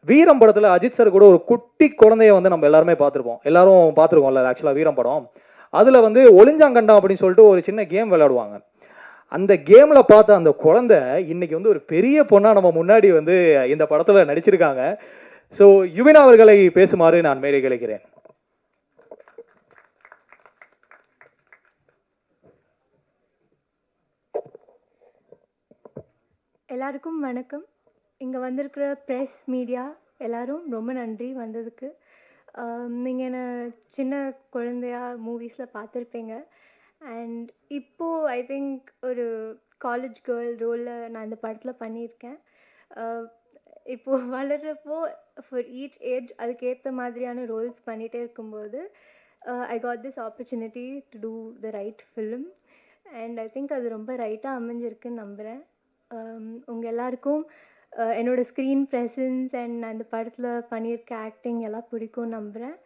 வீரம் படத்தில் அஜித் சார் கூட ஒரு குட்டி குழந்தைய வந்து நம்ம எல்லாருமே பார்த்துருப்போம், எல்லாரும் பார்த்துருக்கோம்ல ஆக்சுவலாக வீரம் படம். அதில் வந்து ஒளிஞ்சாங்கண்டம் அப்படின்னு சொல்லிட்டு ஒரு சின்ன கேம் விளையாடுவாங்க. அந்த கேமில் பார்த்த அந்த குழந்தை இன்னைக்கு வந்து ஒரு பெரிய பொண்ணாக நம்ம முன்னாடி வந்து இந்த படத்தில் நடிச்சிருக்காங்க. ஸோ யுவினா அவர்களை பேசுமாறு நான் மேலே கிடைக்கிறேன். எல்லாருக்கும் வணக்கம். இங்கே வந்திருக்கிற ப்ரெஸ் மீடியா எல்லாரும் ரொம்ப நன்றி வந்ததுக்கு. நீங்கள் என்னை சின்ன குழந்தையா மூவிஸில் பார்த்துருப்பீங்க. அண்ட் இப்போது ஐ திங்க் ஒரு காலேஜ் கேர்ள் ரோலில் நான் இந்த படத்தில் பண்ணியிருக்கேன். இப்போது வளர்கிறப்போ ஃபார் ஈச் ஏஜ் அதுக்கேற்ற மாதிரியான ரோல்ஸ் பண்ணிகிட்டே இருக்கும்போது I got this opportunity to do the right film. And I think அது ரொம்ப ரைட்டாக அமைஞ்சிருக்குன்னு நம்புகிறேன். உங்கள் எல்லாருக்கும் என்னோடய ஸ்க்ரீன் ப்ரெசன்ஸ் அண்ட் அந்த படத்தில் பண்ணியிருக்க ஆக்டிங் எல்லாம் பிடிக்கும்னு நம்புகிறேன்.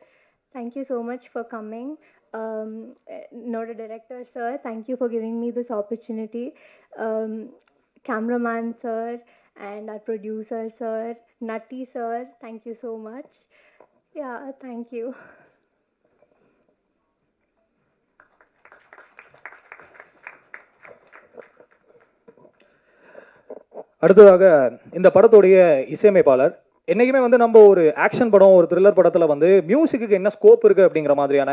Thank you so much for coming. என்னோட director sir, thank you for giving me this opportunity. Cameraman sir and our producer sir, Nutty sir, thank you so much. Yeah, thank you. அடுத்ததாக இந்த படத்துடைய இசையமைப்பாளர், என்றைக்குமே வந்து நம்ம ஒரு ஆக்ஷன் படம் ஒரு த்ரில்லர் படத்தில் வந்து மியூசிக்கு என்ன ஸ்கோப் இருக்குது அப்படிங்கிற மாதிரியான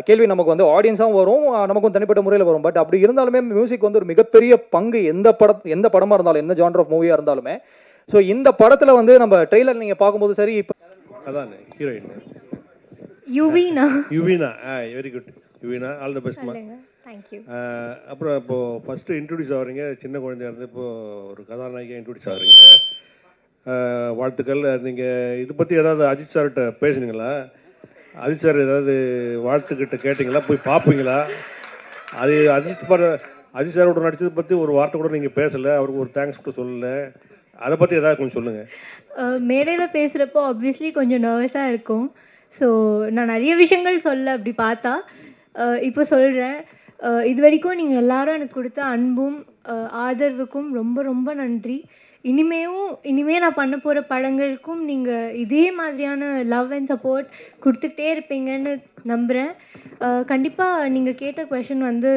கேள்வி நமக்கு வந்து ஆடியன்ஸாகவும் வரும், நமக்கும் தனிப்பட்ட முறையில் வரும். பட் அப்படி இருந்தாலுமே மியூசிக் வந்து ஒரு மிகப்பெரிய பங்கு எந்த படமாக இருந்தாலும், எந்த ஜானர் ஆஃப் மூவியாக இருந்தாலுமே. ஸோ இந்த படத்தில் வந்து நம்ம ட்ரெய்லர் நீங்கள் பார்க்கும்போது சரி, இப்போ அதான் heroine Yuvina very good Yuvina, all the best மா. தேங்க்யூ. அப்புறம் இப்போது ஃபஸ்ட்டு இன்ட்ரடியூஸ் ஆகிறீங்க, சின்ன குழந்தையா இருந்து இப்போது ஒரு கதாநாயகியாக இன்ட்ரடியூஸ் ஆகிறீங்க, வாழ்த்துக்கள். நீங்கள் இது பற்றி ஏதாவது அஜித் சார்கிட்ட பேசுனீங்களா? அஜித் சார் ஏதாவது வாழ்த்துக்கிட்ட கேட்டிங்களா? போய் பார்ப்பீங்களா? அது அஜித் சாரோட நடித்ததை பற்றி ஒரு வார்த்தை கூட நீங்கள் பேசலை, அவருக்கு ஒரு தேங்க்ஸ் கூட சொல்லலை. அதை பற்றி ஏதாவது கொஞ்சம் சொல்லுங்கள். மேடையில் பேசுகிறப்போ ஆப்வியஸ்லி கொஞ்சம் நர்வஸாக இருக்கும். ஸோ நான் நிறைய விஷயங்கள் சொல்ல அப்படி பார்த்தா இப்போ சொல்கிறேன். இது வரைக்கும் நீங்கள் எல்லாரும் எனக்கு கொடுத்த அன்பும் ஆதரவுக்கும் ரொம்ப ரொம்ப நன்றி. இனிமே நான் பண்ண போகிற படங்களுக்கும் நீங்கள் இதே மாதிரியான லவ் அண்ட் சப்போர்ட் கொடுத்துக்கிட்டே இருப்பீங்கன்னு நம்புகிறேன். கண்டிப்பாக நீங்கள் கேட்ட கொஷின் வந்து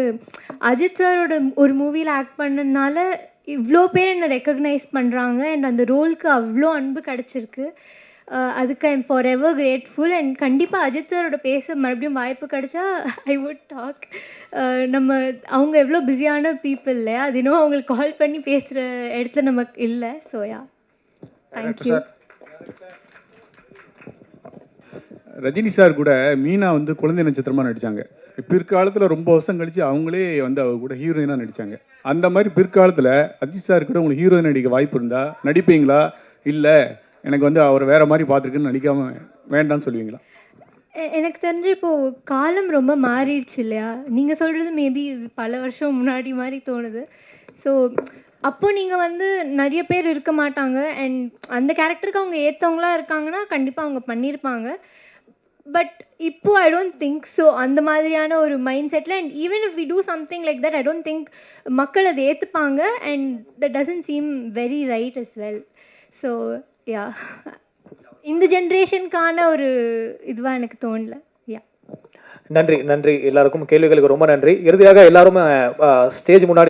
அஜித் சாரோட ஒரு மூவியில் ஆக்ட் பண்ணதுனால இவ்வளோ பேர் என்னை ரெக்கக்னைஸ் பண்ணுறாங்க அண்ட் அந்த ரோலுக்கு அவ்வளோ அன்பு கிடச்சிருக்கு. அதுக்கு I'm for ever grateful. And கண்டிப்பாக அஜித் சாரோட பேச மறுபடியும் வாய்ப்பு கிடைச்சா ஐ வுட் டாக். அவங்க எவ்வளோ பிஸியான பீப்புள் இல்லையா, அது இன்னும் அவங்களுக்கு கால் பண்ணி பேசுகிற இடத்துல நமக்கு இல்லை. So yeah, thank you. Rajini sir கூட மீனா வந்து குழந்தை நட்சத்திரமாக நடித்தாங்க. பிற்காலத்தில் ரொம்ப வருஷம் கழித்து அவங்களே வந்து அவர் கூட ஹீரோயினாக நடித்தாங்க. அந்த மாதிரி பிற்காலத்தில் அஜித் சார் கூட உங்களுக்கு ஹீரோயின் நடிக்க வாய்ப்பு இருந்தால் நடிப்பீங்களா? இல்லை எனக்கு வந்து அவர் வேறு மாதிரி பார்த்துருக்குன்னு நடிக்காமல் வேண்டான்னு சொல்லுவீங்களா? எனக்கு தெரிஞ்சு இப்போது காலம் ரொம்ப மாறிடுச்சு இல்லையா? நீங்கள் சொல்கிறது மேபி பல வருஷம் முன்னாடி மாதிரி தோணுது. ஸோ அப்போ நீங்கள் வந்து நிறைய பேர் இருக்க மாட்டாங்க அண்ட் அந்த கேரக்டருக்கு அவங்க ஏற்றவங்களாக இருக்காங்கன்னா கண்டிப்பாக அவங்க பண்ணியிருப்பாங்க. பட் இப்போ ஐ டோன்ட் திங்க் ஸோ. அந்த மாதிரியான ஒரு மைண்ட் செட்டில் and even if we do something like that I don't think மக்கள் அதை ஏற்றுப்பாங்க and that doesn't seem very right as well. So yeah, இந்த ஜென்ரேஷனுக்கான ஒரு இதுவாக எனக்கு தோணல. யா, நன்றி எல்லாருக்கும் கேள்விகளுக்கு ரொம்ப நன்றி. இறுதியாக எல்லாரும் ஸ்டேஜ் முன்னாடி